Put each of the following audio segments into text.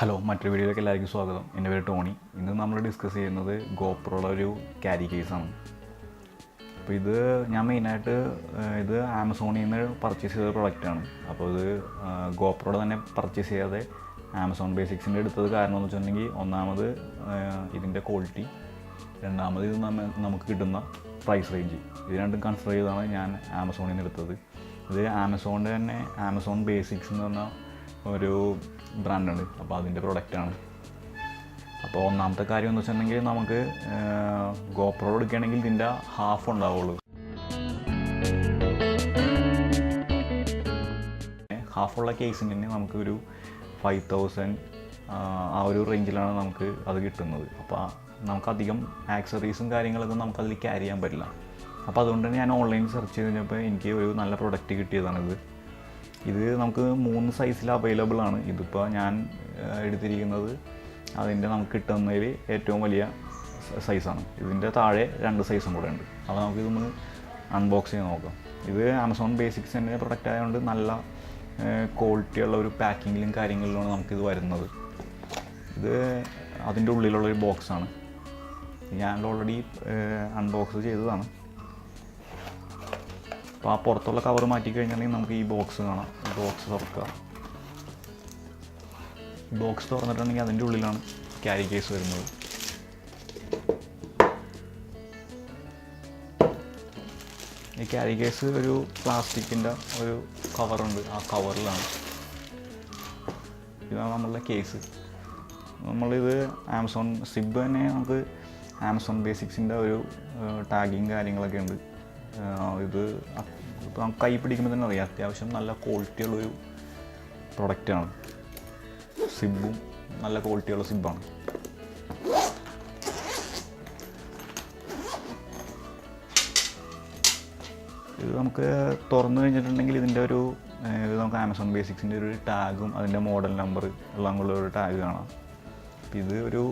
Hello, മറ്റൊരു വീഡിയോയിലേക്ക് എല്ലാവർക്കും സ്വാഗതം. എൻ്റെ പേര് ടോണി. ഇന്ന് നമ്മൾ ഡിസ്കസ് ചെയ്യുന്നത് ഗോപ്രോയുടെ ഒരു ക്യാരി കേസാണ്. അപ്പോൾ ഇത് ഞാൻ മെയിനായിട്ട് ഇത് ആമസോണിൽ നിന്ന് പർച്ചേസ് ചെയ്ത പ്രൊഡക്റ്റാണ്. അപ്പോൾ ഇത് ഗോപ്രോയുടെ തന്നെ പർച്ചേസ് ചെയ്യാതെ ആമസോൺ ബേസിക്സിൻ്റെ എടുത്തത് കാരണം എന്ന് വെച്ചിട്ടുണ്ടെങ്കിൽ ഒന്നാമത് ഇതിൻ്റെ ക്വാളിറ്റി, രണ്ടാമത് ഇത് നമുക്ക് കിട്ടുന്ന പ്രൈസ് റേഞ്ച്, ഇത് രണ്ടും കൺസിഡർ ചെയ്താണ് ഞാൻ ആമസോണിൽ നിന്ന് എടുത്തത്. ഇത് ആമസോണിൻ്റെ തന്നെ ആമസോൺ ബേസിക്സ് എന്ന് പറഞ്ഞ ഒരു ബ്രാൻഡുണ്ട്. അപ്പോൾ അതിൻ്റെ പ്രൊഡക്റ്റാണ്. അപ്പോൾ ഒന്നാമത്തെ കാര്യം എന്ന് വെച്ചിട്ടുണ്ടെങ്കിൽ നമുക്ക് ഗോപ്രോ എടുക്കുകയാണെങ്കിൽ ഇതിൻ്റെ ഹാഫ് ഉണ്ടാവുള്ളൂ. ഹാഫുള്ള കേസിന് തന്നെ നമുക്കൊരു 5000 ആ ഒരു റേഞ്ചിലാണ് നമുക്ക് അത് കിട്ടുന്നത്. അപ്പോൾ നമുക്കധികം ആക്സറീസും കാര്യങ്ങളൊക്കെ നമുക്കതിൽ ക്യാരി ചെയ്യാൻ പറ്റില്ല. അപ്പോൾ അതുകൊണ്ട് തന്നെ ഞാൻ ഓൺലൈനിൽ സെർച്ച് ചെയ്ത് കഴിഞ്ഞപ്പോൾ എനിക്ക് ഒരു നല്ല പ്രൊഡക്റ്റ് കിട്ടിയതാണിത്. ഇത് നമുക്ക് 3 സൈസിൽ അവൈലബിൾ ആണ്. ഇതിപ്പോൾ ഞാൻ എടുത്തിരിക്കുന്നത് അതിൻ്റെ നമുക്ക് കിട്ടുന്നതിൽ ഏറ്റവും വലിയ സൈസാണ്. ഇതിൻ്റെ താഴെ 2 സൈസും കൂടെ ഉണ്ട്. അപ്പോൾ നമുക്കിതൊന്ന് അൺബോക്സ് ചെയ്ത് നോക്കാം. ഇത് ആമസോൺ ബേസിക്സിൻ്റെ പ്രൊഡക്റ്റ് ആയതുകൊണ്ട് നല്ല ക്വാളിറ്റിയുള്ള ഒരു പാക്കിങ്ങിലും കാര്യങ്ങളിലുമാണ് നമുക്കിത് വരുന്നത്. ഇത് അതിൻ്റെ ഉള്ളിലുള്ളൊരു ബോക്സാണ്. ഞാൻ ഓൾറെഡി അൺബോക്സ് ചെയ്തതാണ്. അപ്പോൾ ആ പുറത്തുള്ള കവർ മാറ്റി കഴിഞ്ഞാൽ നമുക്ക് ഈ ബോക്സ് കാണാം. ഈ ബോക്സ് തുറക്കുക. ഈ ബോക്സ് തുറന്നിട്ടുണ്ടെങ്കിൽ അതിൻ്റെ ഉള്ളിലാണ് ക്യാരി കേസ് വരുന്നത്. ഈ ക്യാരി കേസ് ഒരു പ്ലാസ്റ്റിക്കിൻ്റെ ഒരു കവറുണ്ട്. ആ കവറിലാണ്. ഇതാണ് നമ്മളുടെ കേസ്. നമ്മളിത് ആമസോൺ സിബ് തന്നെ നമുക്ക് ആമസോൺ ബേസിക്സിൻ്റെ ഒരു ടാഗിങ് കാര്യങ്ങളൊക്കെ ഉണ്ട്. ഇത് ഇപ്പോൾ നമുക്ക് കൈ പിടിക്കുമ്പോൾ തന്നെ അറിയാം, അത്യാവശ്യം നല്ല ക്വാളിറ്റിയുള്ളൊരു പ്രൊഡക്റ്റാണ്. സിബും നല്ല ക്വാളിറ്റിയുള്ള സിബാണ്. ഇത് നമുക്ക് തുറന്നു കഴിഞ്ഞിട്ടുണ്ടെങ്കിൽ ഇതിൻ്റെ ഒരു ഇത് നമുക്ക് ആമസോൺ ബേസിക്സിൻ്റെ ഒരു ടാഗും അതിൻ്റെ മോഡൽ നമ്പർ എല്ലാം കൂടെ ഒരു ടാഗ് കാണാം. അപ്പോൾ ഇത് ഒരു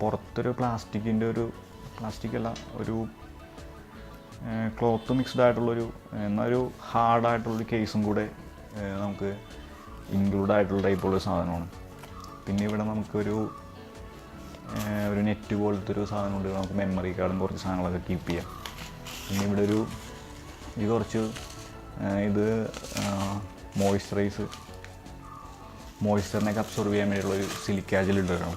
പുറത്തൊരു പ്ലാസ്റ്റിക്കിൻ്റെ ഒരു പ്ലാസ്റ്റിക്കല്ല, ഒരു ക്ലോത്ത് മിക്സ്ഡ് ആയിട്ടുള്ളൊരു എന്നൊരു ഹാർഡായിട്ടുള്ളൊരു കേസും കൂടെ നമുക്ക് ഇൻക്ലൂഡ് ആയിട്ടുള്ള ടൈപ്പുള്ള സാധനമാണ്. പിന്നെ ഇവിടെ നമുക്കൊരു നെറ്റ് പോലത്തെ ഒരു സാധനമുണ്ട്. നമുക്ക് മെമ്മറി കാർഡും കുറച്ച് സാധനങ്ങളൊക്കെ കീപ്പ് ചെയ്യാം. പിന്നെ ഇവിടെ ഇത് കുറച്ച് ഇത് മോയ്സ്ചറിനെയൊക്കെ അബ്സോർവ് ചെയ്യാൻ വേണ്ടിയുള്ളൊരു സിലിക്ക ജെൽ ഇടണം.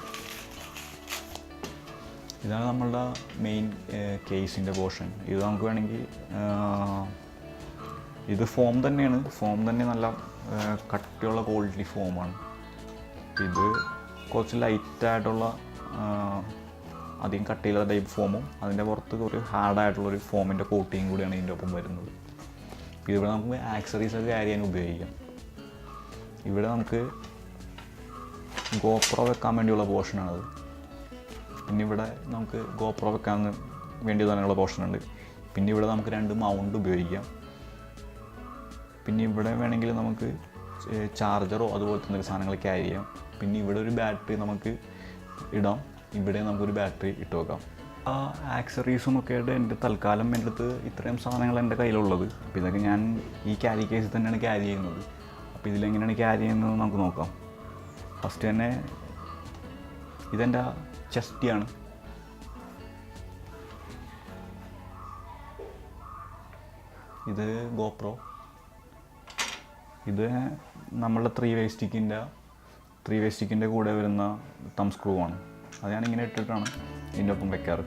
ഇതാണ് നമ്മളുടെ മെയിൻ കേസിൻ്റെ പോർഷൻ. ഇത് നമുക്ക് വേണമെങ്കിൽ ഇത് ഫോം തന്നെയാണ്. ഫോം തന്നെ നല്ല കട്ടിയുള്ള ക്വാളിറ്റി ഫോമാണ്. ഇത് കുറച്ച് ലൈറ്റായിട്ടുള്ള അധികം കട്ടിയില്ലാത്ത ടൈപ്പ് ഫോമും അതിൻ്റെ പുറത്ത് ഒരു ഹാർഡായിട്ടുള്ളൊരു ഫോമിൻ്റെ കോട്ടിങ് കൂടിയാണ് ഇതിൻ്റെ ഒപ്പം വരുന്നത്. ഇതിവിടെ നമുക്ക് ആക്സറീസൊക്കെ ക്യാരി ചെയ്യാൻ ഉപയോഗിക്കാം. ഇവിടെ നമുക്ക് ഗോപ്രോ വെക്കാൻ വേണ്ടിയുള്ള പോർഷനാണത്. പിന്നെ ഇവിടെ നമുക്ക് ഗോപ്രോ വെക്കാൻ വേണ്ടി തന്നെയുള്ള പോർഷനുണ്ട്. പിന്നെ ഇവിടെ നമുക്ക് 2 മൗണ്ട് ഉപയോഗിക്കാം. പിന്നെ ഇവിടെ വേണമെങ്കിൽ നമുക്ക് ചാർജറോ അതുപോലത്തെ എന്തെങ്കിലും സാധനങ്ങൾ ക്യാരി ചെയ്യാം. പിന്നെ ഇവിടെ ഒരു ബാറ്ററി നമുക്ക് ഇടാം. ഇവിടെ നമുക്കൊരു ബാറ്ററി ഇട്ട് വെക്കാം. ആ ആക്സറീസും ഒക്കെ ആയിട്ട് എൻ്റെ തൽക്കാലം എൻ്റെ അടുത്ത് ഇത്രയും സാധനങ്ങൾ എൻ്റെ കയ്യിലുള്ളത്. അപ്പോൾ ഇതൊക്കെ ഞാൻ ഈ ക്യാരി കേസിൽ തന്നെയാണ് ക്യാരി ചെയ്യുന്നത്. അപ്പോൾ ഇതിലെങ്ങനെയാണ് ക്യാരി ചെയ്യുന്നത് നമുക്ക് നോക്കാം. ഫസ്റ്റ് തന്നെ ഇതെൻ്റെ ചെസ്റ്റിയാണ്. ഇത് ഗോപ്രോ. ഇത് നമ്മളുടെ 3-വേ സ്റ്റിക്കിൻ്റെ കൂടെ വരുന്ന തം സ്ക്രൂ ആണ്. അത് ഞാനിങ്ങനെ ഇട്ടിട്ടാണ് ഇതിൻ്റെ ഒപ്പം വെക്കാറ്.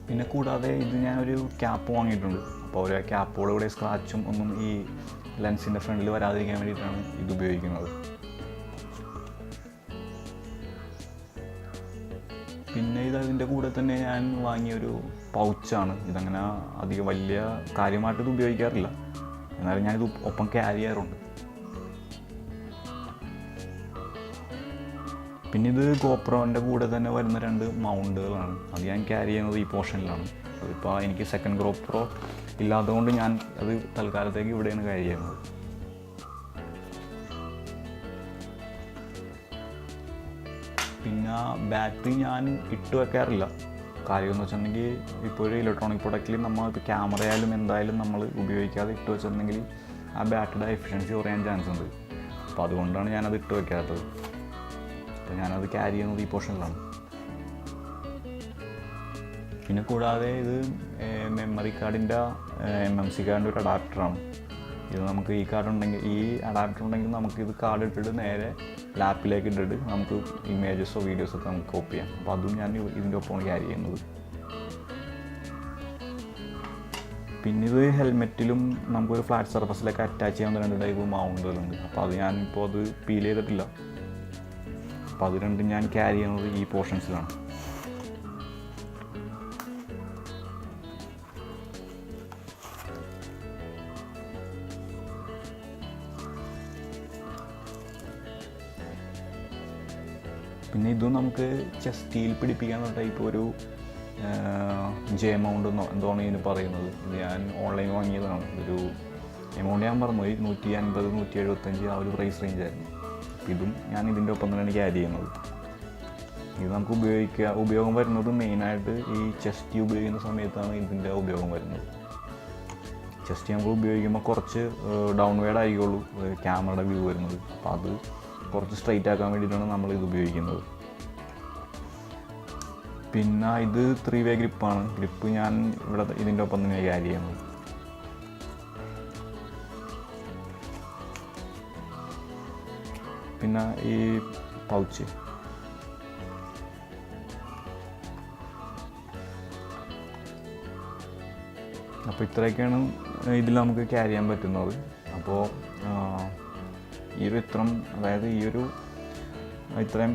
പിന്നെ കൂടാതെ ഇത് ഞാനൊരു ക്യാപ്പ് വാങ്ങിയിട്ടുണ്ട്. അപ്പോൾ ഒരു ക്യാപ്പോടെ കൂടെ സ്ക്രാച്ചും ഒന്നും ഈ ലെൻസിൻ്റെ ഫ്രണ്ടിൽ വരാതിരിക്കാൻ വേണ്ടിയിട്ടാണ് ഇത് ഉപയോഗിക്കുന്നത്. പിന്നെ ഇത് അതിൻ്റെ കൂടെ തന്നെ ഞാൻ വാങ്ങിയൊരു പൗച്ചാണ്. ഇതങ്ങനെ അധികം വലിയ കാര്യമായിട്ട് ഇത് ഉപയോഗിക്കാറില്ല, എന്നാലും ഞാനിത് ഒപ്പം ക്യാരി ചെയ്യാറുണ്ട്. പിന്നെ ഇത് ഗോപ്രോൻ്റെ കൂടെ തന്നെ വരുന്ന 2 മൗണ്ടുകളാണ്. അത് ഞാൻ ക്യാരി ചെയ്യുന്നത് ഈ പോർഷനിലാണ്. ഇപ്പോൾ എനിക്ക് സെക്കൻഡ് ഗോപ്രോ ഇല്ലാത്തതുകൊണ്ട് ഞാൻ അത് തൽക്കാലത്തേക്ക് ഇവിടെയാണ് ക്യാരി ചെയ്യുന്നത്. പിന്നെ ബാറ്ററി ഞാൻ ഇട്ട് വെക്കാറില്ല. കാര്യം എന്ന് വെച്ചിട്ടുണ്ടെങ്കിൽ ഇപ്പോൾ ഒരു ഇലക്ട്രോണിക് പ്രൊഡക്റ്റിൽ നമ്മൾ ഇപ്പോൾ ക്യാമറ ആയാലും എന്തായാലും നമ്മൾ ഉപയോഗിക്കാതെ ഇട്ട് വെച്ചിട്ടുണ്ടെങ്കിൽ ആ ബാറ്ററിയുടെ എഫിഷ്യൻസി കുറയാൻ ചാൻസ് ഉണ്ട്. അപ്പോൾ അതുകൊണ്ടാണ് ഞാനത് ഇട്ട് വയ്ക്കാത്തത്. അപ്പോൾ ഞാനത് ക്യാരി ചെയ്യുന്നത് ഈ പോർഷനിലാണ്. പിന്നെ കൂടാതെ ഇത് മെമ്മറി കാർഡിൻ്റെ MMC കാർഡിൻ്റെ ഒരു അഡാപ്റ്ററാണ്. ഇത് നമുക്ക് ഈ കാർഡ് ഉണ്ടെങ്കിൽ, ഈ അഡാപ്റ്റർ ഉണ്ടെങ്കിൽ നമുക്ക് ഇത് കാർഡ് ഇട്ടിട്ട് നേരെ ലാപ്പിലേക്ക് ഇട്ടിട്ട് നമുക്ക് ഇമേജസോ വീഡിയോസൊക്കെ നമുക്ക് കോപ്പി ചെയ്യാം. അപ്പോൾ അതും ഞാൻ ഇതിൻ്റെ ഒപ്പമാണ് ക്യാരി ചെയ്യുന്നത്. പിന്നെ ഇത് ഹെൽമെറ്റിലും നമുക്കൊരു ഫ്ലാറ്റ് സർഫസിലേക്ക് അറ്റാച്ച് ചെയ്യാവുന്ന 2 ടൈപ്പ് മൗണ്ടുകളുണ്ട്. അപ്പോൾ അത് ഞാനിപ്പോൾ അത് പീൽ ചെയ്തിട്ടില്ല. അപ്പോൾ അത് രണ്ടും ഞാൻ ക്യാരി ചെയ്യുന്നത് ഈ പോർഷൻസിലാണ്. പിന്നെ ഇതും നമുക്ക് ചെസ്റ്റിൽ പിടിപ്പിക്കാനുള്ള ടൈപ്പ് ഒരു ജെ എമൗണ്ട് എന്തോണ് ഇതിന് പറയുന്നത്. ഇത് ഞാൻ ഓൺലൈൻ വാങ്ങിയതാണ്. ഒരു എമൗണ്ട് ഞാൻ പറഞ്ഞു 150, 175 ആ ഒരു പ്രൈസ് റേഞ്ചായിരുന്നു. ഇതും ഞാൻ ഇതിൻ്റെ ഒപ്പം തന്നെയാണ് ക്യാരി ചെയ്യുന്നത്. ഇത് നമുക്ക് ഉപയോഗം വരുന്നത് മെയിനായിട്ട് ഈ ചെസ്റ്റ് ഉപയോഗിക്കുന്ന സമയത്താണ് ഇതിൻ്റെ ഉപയോഗം വരുന്നത്. ചെസ്റ്റ് നമ്മൾ ഉപയോഗിക്കുമ്പോൾ കുറച്ച് ഡൗൺ വേഡ് ആയിരിക്കുള്ളൂ ക്യാമറയുടെ വ്യൂ വരുന്നത്. അപ്പോൾ അത് കുറച്ച് സ്ട്രൈറ്റ് ആക്കാൻ വേണ്ടിയിട്ടാണ് നമ്മളിത് ഉപയോഗിക്കുന്നത്. പിന്നെ ഇത് 3-വേ ഗ്രിപ്പാണ്. ഗ്രിപ്പ് ഞാൻ ഇവിടെ ഇതിൻ്റെ ഒപ്പം തന്നെ ക്യാരി ചെയ്യുന്നത്. പിന്നെ ഈ പൗച്ച്, അപ്പോൾ ഇത്രയൊക്കെയാണ് ഇതിൽ നമുക്ക് ക്യാരി ചെയ്യാൻ പറ്റുന്നത്. അപ്പോൾ ഈ ഒരു അതായത് ഈ ഒരു ഇത്രയും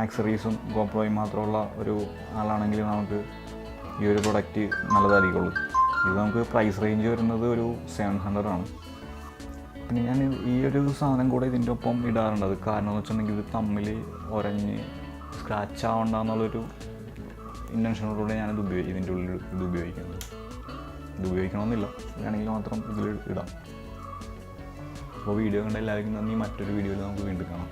ആക്സറീസും ഗോപ്രോയും മാത്രമുള്ള ഒരു ആളാണെങ്കിൽ നമുക്ക് ഈ ഒരു പ്രൊഡക്റ്റ് നല്ലതായിരിക്കുള്ളൂ. ഇത് നമുക്ക് പ്രൈസ് റേഞ്ച് വരുന്നത് ഒരു 700 ആണ്. പിന്നെ ഞാൻ ഈ ഒരു സാധനം കൂടെ ഇതിൻ്റെ ഒപ്പം ഇടാറുണ്ട്. കാരണം എന്ന് വെച്ചിട്ടുണ്ടെങ്കിൽ ഇത് തമ്മിൽ ഉരഞ്ഞ് സ്ക്രാച്ച് ആവണ്ടെന്നുള്ളൊരു ഇൻറ്റൻഷനോടുകൂടെ ഞാനിത് ഇതിൻ്റെ ഉള്ളിൽ ഇത് ഉപയോഗിക്കുന്നത്. ഇത് ഉപയോഗിക്കണമെന്നില്ല, വേണമെങ്കിൽ മാത്രം ഇതിൽ ഇടാം. അപ്പോൾ വീഡിയോ കണ്ട എല്ലാവർക്കും നന്ദി. മറ്റൊരു വീഡിയോയിൽ നമുക്ക് വീണ്ടും കാണാം.